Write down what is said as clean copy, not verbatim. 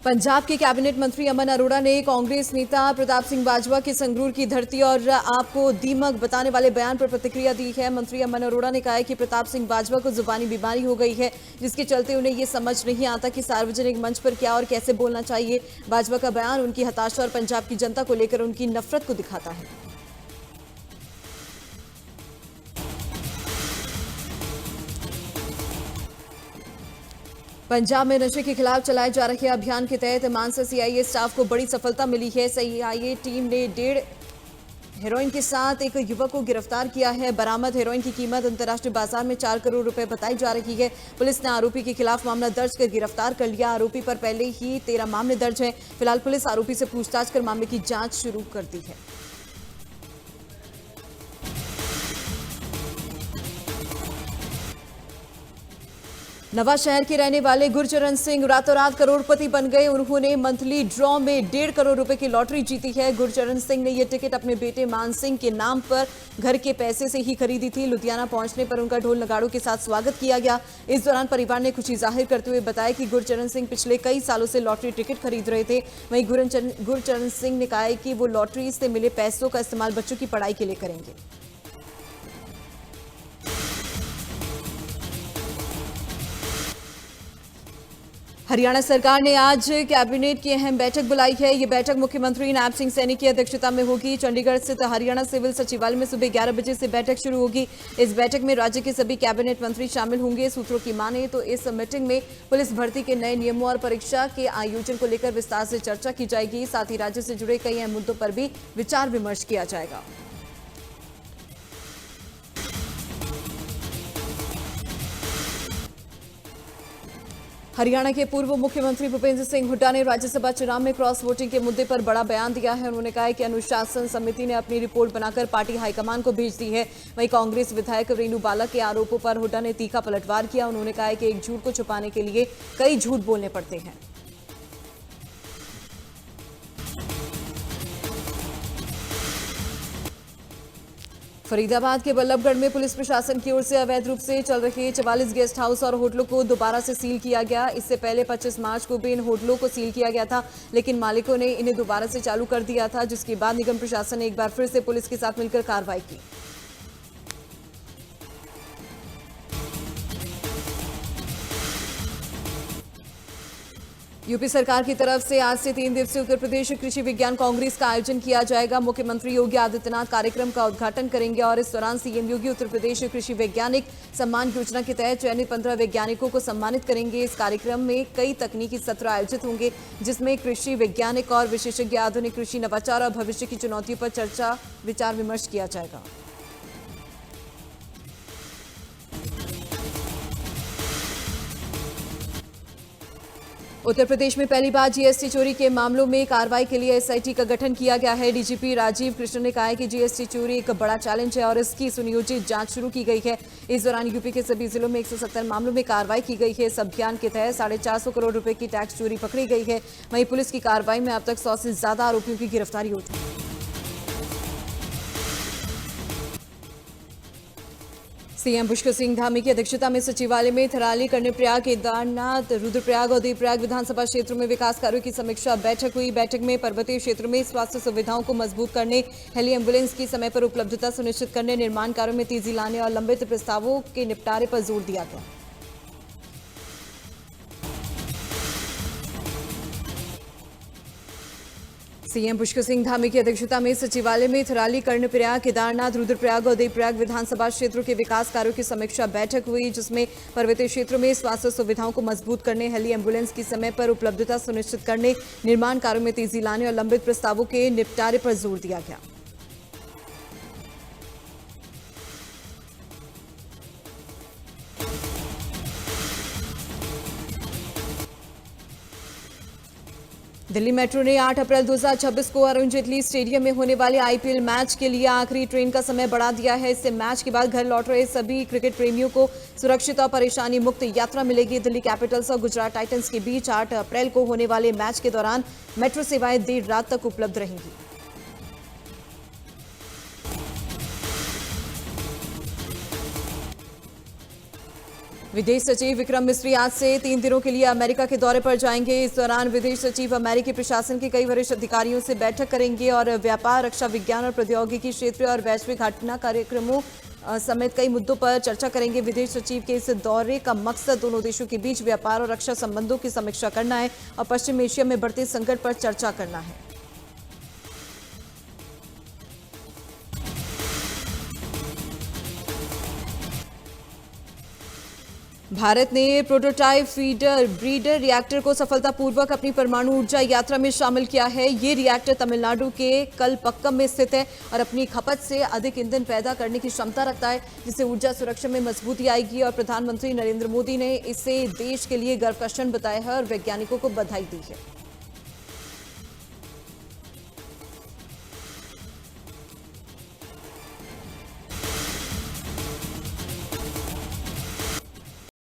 पंजाब के कैबिनेट मंत्री अमन अरोड़ा ने कांग्रेस नेता प्रताप सिंह बाजवा के संगरूर की धरती और आपको दीमक बताने वाले बयान पर प्रतिक्रिया दी है। मंत्री अमन अरोड़ा ने कहा है कि प्रताप सिंह बाजवा को जुबानी बीमारी हो गई है, जिसके चलते उन्हें ये समझ नहीं आता कि सार्वजनिक मंच पर क्या और कैसे बोलना चाहिए। बाजवा का बयान उनकी हताशा और पंजाब की जनता को लेकर उनकी नफरत को दिखाता है। पंजाब में नशे के खिलाफ चलाए जा रहे अभियान के तहत मानसा सीआईए स्टाफ को बड़ी सफलता मिली है। सीआईए टीम ने 1.5 हेरोइन के साथ एक युवक को गिरफ्तार किया है। बरामद हेरोइन की कीमत अंतर्राष्ट्रीय बाजार में 4 करोड़ रुपए बताई जा रही है। पुलिस ने आरोपी के खिलाफ मामला दर्ज कर गिरफ्तार कर लिया। आरोपी पर पहले ही 13 मामले दर्ज हैं। फिलहाल पुलिस आरोपी से पूछताछ कर मामले की जांच शुरू कर दी है। नवा शहर के रहने वाले गुरचरण सिंह रातों रात करोड़पति बन गए। उन्होंने मंथली ड्रॉ में 1.5 करोड़ रुपए की लॉटरी जीती है। गुरचरण सिंह ने यह टिकट अपने बेटे मान सिंह के नाम पर घर के पैसे से ही खरीदी थी। लुधियाना पहुंचने पर उनका ढोल नगाड़ों के साथ स्वागत किया गया। इस दौरान परिवार ने खुशी जाहिर करते हुए बताया कि गुरचरण सिंह पिछले कई सालों से लॉटरी टिकट खरीद रहे थे। वहीं गुरचरण सिंह ने कहा है कि वो लॉटरी से मिले पैसों का इस्तेमाल बच्चों की पढ़ाई के लिए करेंगे। हरियाणा सरकार ने आज कैबिनेट की अहम बैठक बुलाई है। ये बैठक मुख्यमंत्री नायब सिंह सैनी की अध्यक्षता में होगी। चंडीगढ़ स्थित हरियाणा सिविल सचिवालय में सुबह 11 बजे से बैठक शुरू होगी। इस बैठक में राज्य के सभी कैबिनेट मंत्री शामिल होंगे। सूत्रों की माने तो इस मीटिंग में पुलिस भर्ती के नए नियमों और परीक्षा के आयोजन को लेकर विस्तार से चर्चा की जाएगी। साथ ही राज्य से जुड़े कई अहम मुद्दों पर भी विचार विमर्श किया जाएगा। हरियाणा के पूर्व मुख्यमंत्री भूपेंद्र सिंह हुड्डा ने राज्यसभा चुनाव में क्रॉस वोटिंग के मुद्दे पर बड़ा बयान दिया है। उन्होंने कहा है कि अनुशासन समिति ने अपनी रिपोर्ट बनाकर पार्टी हाईकमान को भेज दी है। वहीं कांग्रेस विधायक रेणु बाला के आरोपों पर हुड्डा ने तीखा पलटवार किया। उन्होंने कहा है कि एक झूठ को छुपाने के लिए कई झूठ बोलने पड़ते हैं। फरीदाबाद के बल्लभगढ़ में पुलिस प्रशासन की ओर से अवैध रूप से चल रहे 44 गेस्ट हाउस और होटलों को दोबारा से सील किया गया। इससे पहले 25 मार्च को भी इन होटलों को सील किया गया था, लेकिन मालिकों ने इन्हें दोबारा से चालू कर दिया था, जिसके बाद निगम प्रशासन ने एक बार फिर से पुलिस के साथ मिलकर कार्रवाई की। यूपी सरकार की तरफ से आज से 3 दिवसीय उत्तर प्रदेश कृषि विज्ञान कांग्रेस का आयोजन किया जाएगा। मुख्यमंत्री योगी आदित्यनाथ कार्यक्रम का उद्घाटन करेंगे और इस दौरान सीएम योगी उत्तर प्रदेश कृषि वैज्ञानिक सम्मान योजना के तहत चयनित 15 वैज्ञानिकों को सम्मानित करेंगे। इस कार्यक्रम में कई तकनीकी सत्र आयोजित होंगे, जिसमें कृषि वैज्ञानिक और विशेषज्ञ आधुनिक कृषि नवाचार और भविष्य की चुनौतियों पर चर्चा विचार विमर्श किया जाएगा। उत्तर प्रदेश में पहली बार जीएसटी चोरी के मामलों में कार्रवाई के लिए एसआईटी का गठन किया गया है। डीजीपी राजीव कृष्ण ने कहा है कि जीएसटी चोरी एक बड़ा चैलेंज है और इसकी सुनियोजित जांच शुरू की गई है। इस दौरान यूपी के सभी जिलों में 170 मामलों में कार्रवाई की गई है। इस अभियान के तहत 450 करोड़ रुपए की टैक्स चोरी पकड़ी गई है। वहीं पुलिस की कार्रवाई में अब तक 100 से ज्यादा आरोपियों की गिरफ्तारी हो चुकी है। सीएम पुष्कर सिंह धामी की अध्यक्षता में सचिवालय में थराली, कर्णप्रयाग, केदारनाथ, रुद्रप्रयाग और देवप्रयाग विधानसभा क्षेत्रों में विकास कार्यों की समीक्षा बैठक हुई। बैठक में पर्वतीय क्षेत्र में स्वास्थ्य सुविधाओं को मजबूत करने, हेली एम्बुलेंस की समय पर उपलब्धता सुनिश्चित करने, निर्माण कार्यों में तेजी लाने और लंबित प्रस्तावों के निपटारे पर जोर दिया गया। सीएम पुष्कर सिंह धामी की अध्यक्षता में सचिवालय में थराली, कर्णप्रयाग, केदारनाथ, रुद्रप्रयाग और देवप्रयाग विधानसभा क्षेत्रों के विकास कार्यों की समीक्षा बैठक हुई, जिसमें पर्वतीय क्षेत्रों में स्वास्थ्य सुविधाओं को मजबूत करने, हेली एम्बुलेंस की समय पर उपलब्धता सुनिश्चित करने, निर्माण कार्यों में तेजी लाने और लंबित प्रस्तावों के निपटारे पर जोर दिया गया। दिल्ली मेट्रो ने 8 अप्रैल 2026 को अरुण जेटली स्टेडियम में होने वाले आईपीएल मैच के लिए आखिरी ट्रेन का समय बढ़ा दिया है। इससे मैच के बाद घर लौट रहे सभी क्रिकेट प्रेमियों को सुरक्षित और परेशानी मुक्त यात्रा मिलेगी। दिल्ली कैपिटल्स और गुजरात टाइटंस के बीच 8 अप्रैल को होने वाले मैच के दौरान मेट्रो सेवाएं देर रात तक उपलब्ध रहेंगी। विदेश सचिव विक्रम मिस्री आज से 3 दिनों के लिए अमेरिका के दौरे पर जाएंगे। इस दौरान विदेश सचिव अमेरिकी प्रशासन के कई वरिष्ठ अधिकारियों से बैठक करेंगे और व्यापार, रक्षा विज्ञान और प्रौद्योगिकी क्षेत्र और वैश्विक घटना कार्यक्रमों समेत कई मुद्दों पर चर्चा करेंगे। विदेश सचिव के इस दौरे का मकसद दोनों देशों के बीच व्यापार और रक्षा संबंधों की समीक्षा करना है और पश्चिम एशिया में बढ़ते संकट पर चर्चा करना है। भारत ने प्रोटोटाइप फीडर ब्रीडर रिएक्टर को सफलतापूर्वक अपनी परमाणु ऊर्जा यात्रा में शामिल किया है। ये रिएक्टर तमिलनाडु के कलपक्कम में स्थित है और अपनी खपत से अधिक ईंधन पैदा करने की क्षमता रखता है, जिससे ऊर्जा सुरक्षा में मजबूती आएगी। और प्रधानमंत्री नरेंद्र मोदी ने इसे देश के लिए गर्व का क्षण बताया है और वैज्ञानिकों को बधाई दी है।